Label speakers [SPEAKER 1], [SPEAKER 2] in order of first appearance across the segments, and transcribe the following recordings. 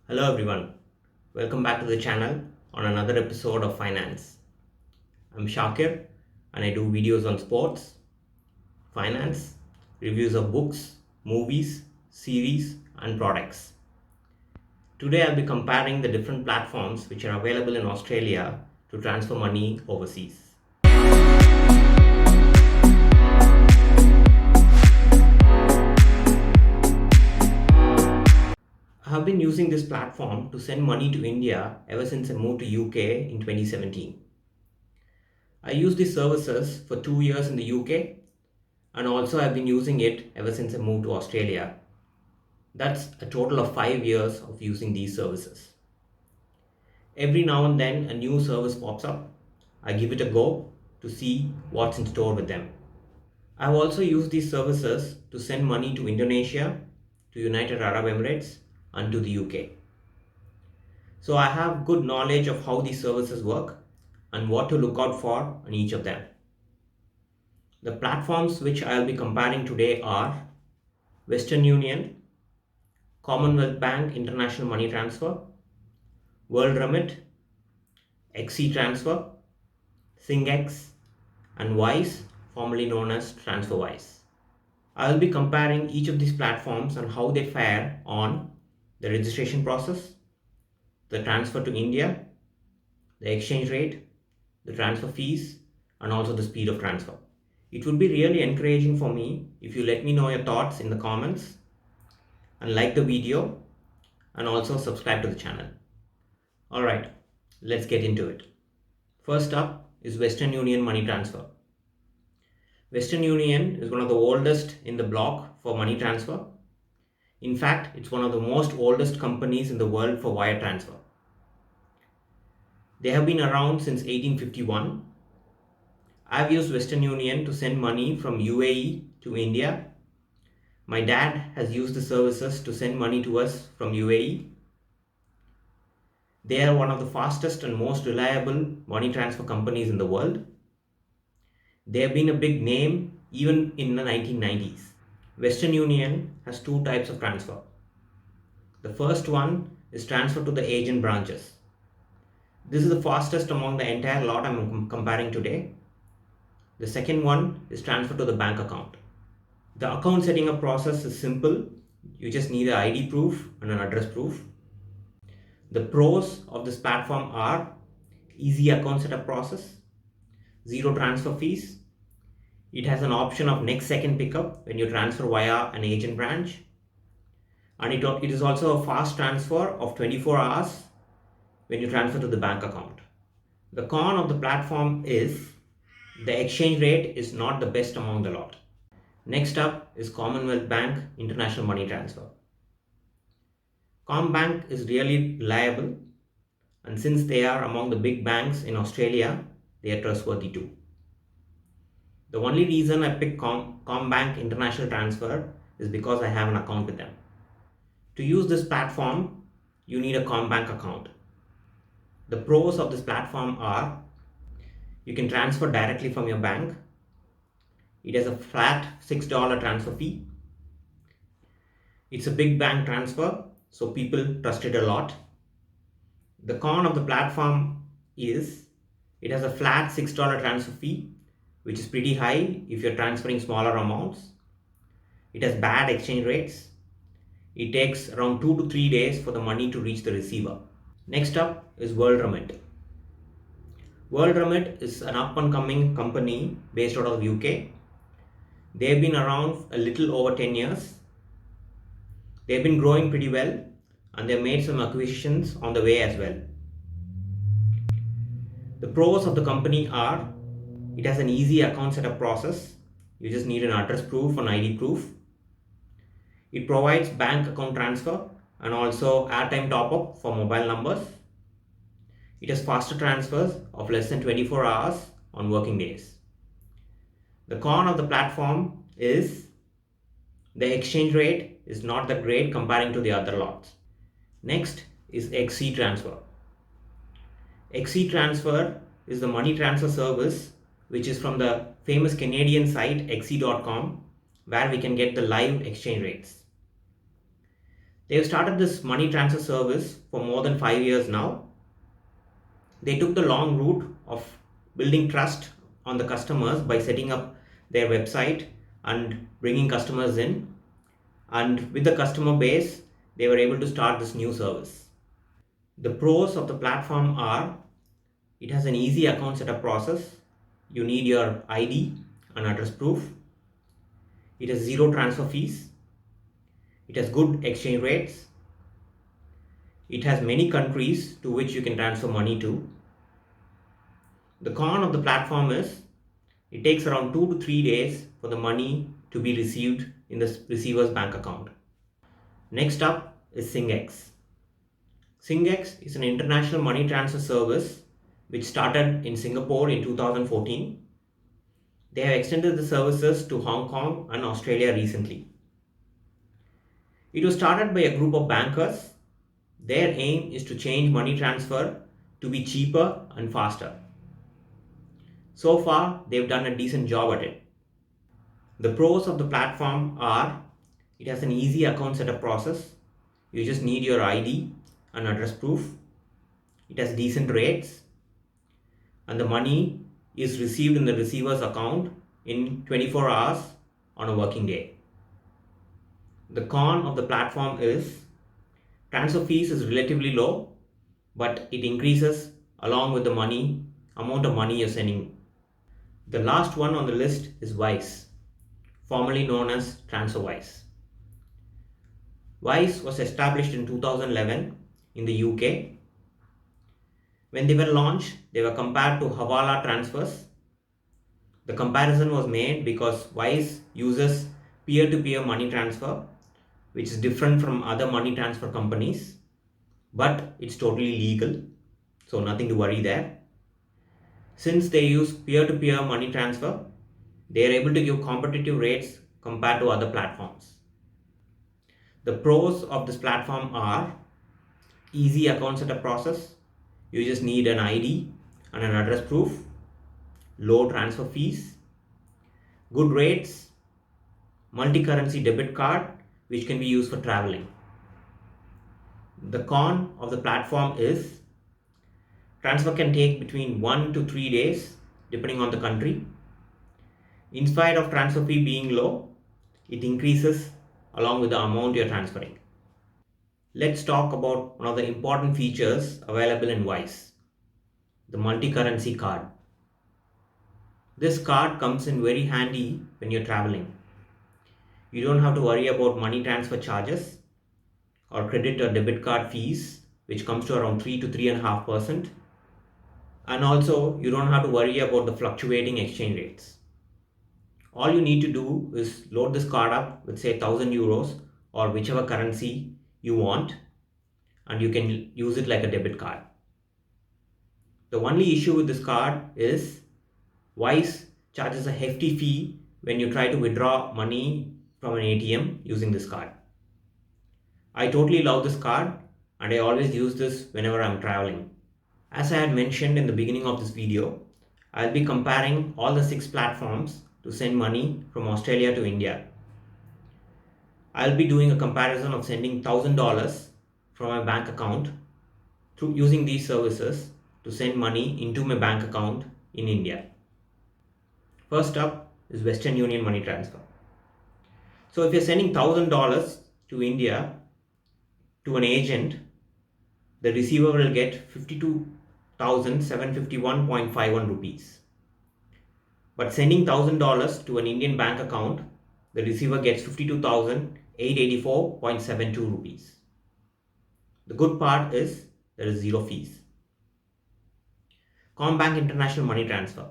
[SPEAKER 1] Hello everyone, welcome back to the channel on another episode of Finance. I'm Shakir and I do videos on sports, finance, reviews of books, movies, series and products. Today I'll be comparing the different platforms which are available in Australia to transfer money overseas. I have been using this platform to send money to India ever since I moved to UK in 2017. I used these services for 2 years in the UK and also I've been using it ever since I moved to Australia. That's a total of 5 years of using these services. Every now and then a new service pops up. I give it a go to see what's in store with them. I've also used these services to send money to Indonesia, to United Arab Emirates and to the UK. So I have good knowledge of how these services work and what to look out for on each of them. The platforms which I'll be comparing today are Western Union, Commonwealth Bank International Money Transfer, WorldRemit, XC Transfer, SingX, and Wise, formerly known as TransferWise. I'll be comparing each of these platforms and how they fare on the registration process, the transfer to India, the exchange rate, the transfer fees, and also the speed of transfer. It would be really encouraging for me if you let me know your thoughts in the comments and like the video and also subscribe to the channel. Alright, let's get into it. First up is Western Union Money Transfer. Western Union is one of the oldest in the block for money transfer. In fact, it's one of the most oldest companies in the world for wire transfer. They have been around since 1851. I've used Western Union to send money from UAE to India. My dad has used the services to send money to us from UAE. They are one of the fastest and most reliable money transfer companies in the world. They have been a big name even in the 1990s. Western Union has two types of transfer. The first one is transfer to the agent branches. This is the fastest among the entire lot I'm comparing today. The second one is transfer to the bank account. The account setting up process is simple. You just need an ID proof and an address proof. The pros of this platform are easy account setup process, zero transfer fees. It has an option of next second pickup when you transfer via an agent branch. And it is also a fast transfer of 24 hours when you transfer to the bank account. The con of the platform is the exchange rate is not the best among the lot. Next up is Commonwealth Bank International Money Transfer. CommBank is really reliable, and since they are among the big banks in Australia, they are trustworthy too. The only reason I picked CommBank International Transfer is because I have an account with them. To use this platform, you need a CommBank account. The pros of this platform are you can transfer directly from your bank. It has a flat $6 transfer fee. It's a big bank transfer, so people trust it a lot. The con of the platform is it has a flat $6 transfer fee, which is pretty high if you're transferring smaller amounts. It has bad exchange rates. It takes around 2 to 3 days for the money to reach the receiver. Next up is WorldRemit. WorldRemit is an up-and-coming company based out of the UK. They've been around a little over 10 years. They've been growing pretty well and they've made some acquisitions on the way as well. The pros of the company are it has an easy account setup process. You just need an address proof and ID proof. It provides bank account transfer and also airtime top-up for mobile numbers. It has faster transfers of less than 24 hours on working days. The con of the platform is the exchange rate is not that great comparing to the other lots. Next is XC Transfer. XC Transfer is the money transfer service which is from the famous Canadian site xc.com where we can get the live exchange rates. They've started this money transfer service for more than 5 years now. They took the long route of building trust on the customers by setting up their website and bringing customers in. And with the customer base, they were able to start this new service. The pros of the platform are it has an easy account setup process. You need your ID and address proof. It has zero transfer fees. It has good exchange rates. It has many countries to which you can transfer money to. The con of the platform is it takes around 2 to 3 days for the money to be received in the receiver's bank account. Next up is SingX. SingX is an international money transfer service which started in Singapore in 2014. They have extended the services to Hong Kong and Australia recently. It was started by a group of bankers. Their aim is to change money transfer to be cheaper and faster. So far, they've done a decent job at it. The pros of the platform are it has an easy account setup process. You just need your ID and address proof. It has decent rates, and the money is received in the receiver's account in 24 hours on a working day. The con of the platform is transfer fees is relatively low, but it increases along with the amount of money you're sending. The last one on the list is Wise, formerly known as TransferWise. Wise was established in 2011 in the UK. When they were launched, they were compared to Hawala transfers. The comparison was made because Wise uses peer-to-peer money transfer, which is different from other money transfer companies, but it's totally legal, so nothing to worry there. Since they use peer-to-peer money transfer, they are able to give competitive rates compared to other platforms. The pros of this platform are easy account setup process. You just need an ID and an address proof, low transfer fees, good rates, multi-currency debit card which can be used for traveling. The con of the platform is transfer can take between 1 to 3 days depending on the country. In spite of transfer fee being low, it increases along with the amount you're transferring. Let's talk about one of the important features available in Wise, the multi-currency card. This card comes in very handy when you're traveling. You don't have to worry about money transfer charges or credit or debit card fees, which comes to around 3 to 3.5%. And also, you don't have to worry about the fluctuating exchange rates. All you need to do is load this card up with say 1000 euros or whichever currency you want, and you can use it like a debit card. The only issue with this card is Wise charges a hefty fee when you try to withdraw money from an ATM using this card. I totally love this card and I always use this whenever I'm traveling. As I had mentioned in the beginning of this video, I'll be comparing all the 6 platforms to send money from Australia to India. I'll be doing a comparison of sending $1,000 from my bank account through using these services to send money into my bank account in India. First up is Western Union money transfer. So if you're sending $1,000 to India to an agent, the receiver will get 52,751.51 rupees. But sending $1,000 to an Indian bank account, the receiver gets 52,884.72 rupees. The good part is there is zero fees. CommBank International Money Transfer.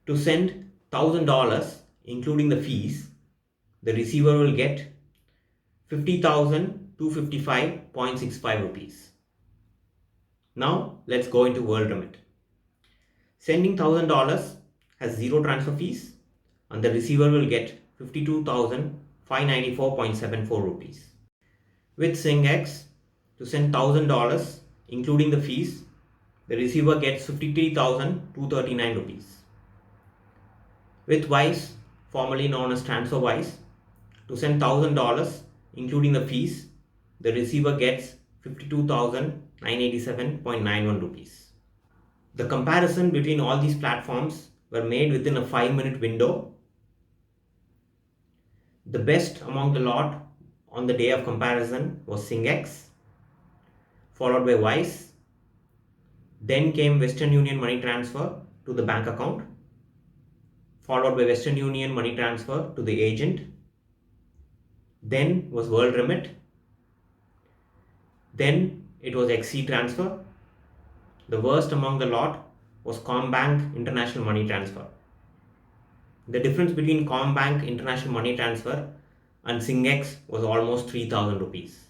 [SPEAKER 1] To send $1,000 including the fees, the receiver will get 50,255.65 rupees. Now let's go into WorldRemit. Sending $1,000 has zero transfer fees and the receiver will get 52,594.74 rupees. With SingX, to send $1,000 including the fees, the receiver gets 53,239 rupees. With Wise, formerly known as TransferWise, to send $1,000 including the fees, the receiver gets 52,987.91 rupees. The comparison between all these platforms were made within a 5-minute window. The best among the lot on the day of comparison was SingX, followed by Wise. Then came Western Union money transfer to the bank account, followed by Western Union money transfer to the agent. Then was WorldRemit. Then it was XC transfer. The worst among the lot was CommBank international money transfer. The difference between CommBank international money transfer and SingX was almost 3,000 rupees.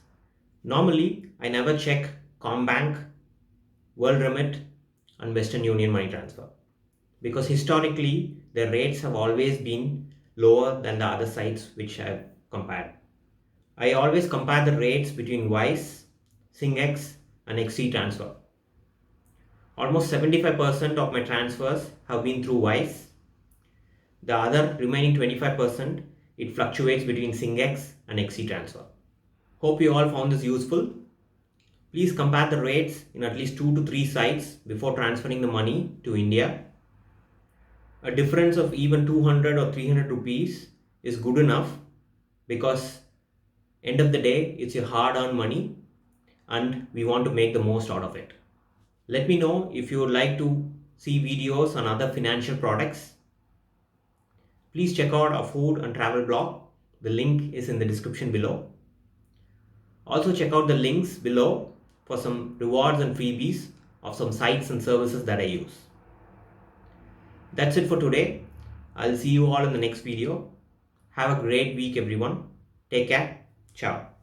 [SPEAKER 1] Normally, I never check CommBank, WorldRemit and Western Union money transfer because historically their rates have always been lower than the other sites which I have compared. I always compare the rates between Wise, SingX and XC transfer. Almost 75% of my transfers have been through Wise. The other remaining 25%, it fluctuates between SingX and XC transfer. Hope you all found this useful. Please compare the rates in at least 2 to 3 sites before transferring the money to India. A difference of even 200 or 300 rupees is good enough because end of the day, it's your hard-earned money and we want to make the most out of it. Let me know if you would like to see videos on other financial products. Please check out our food and travel blog. The link is in the description below. Also check out the links below for some rewards and freebies of some sites and services that I use. That's it for today. I'll see you all in the next video. Have a great week everyone. Take care. Ciao.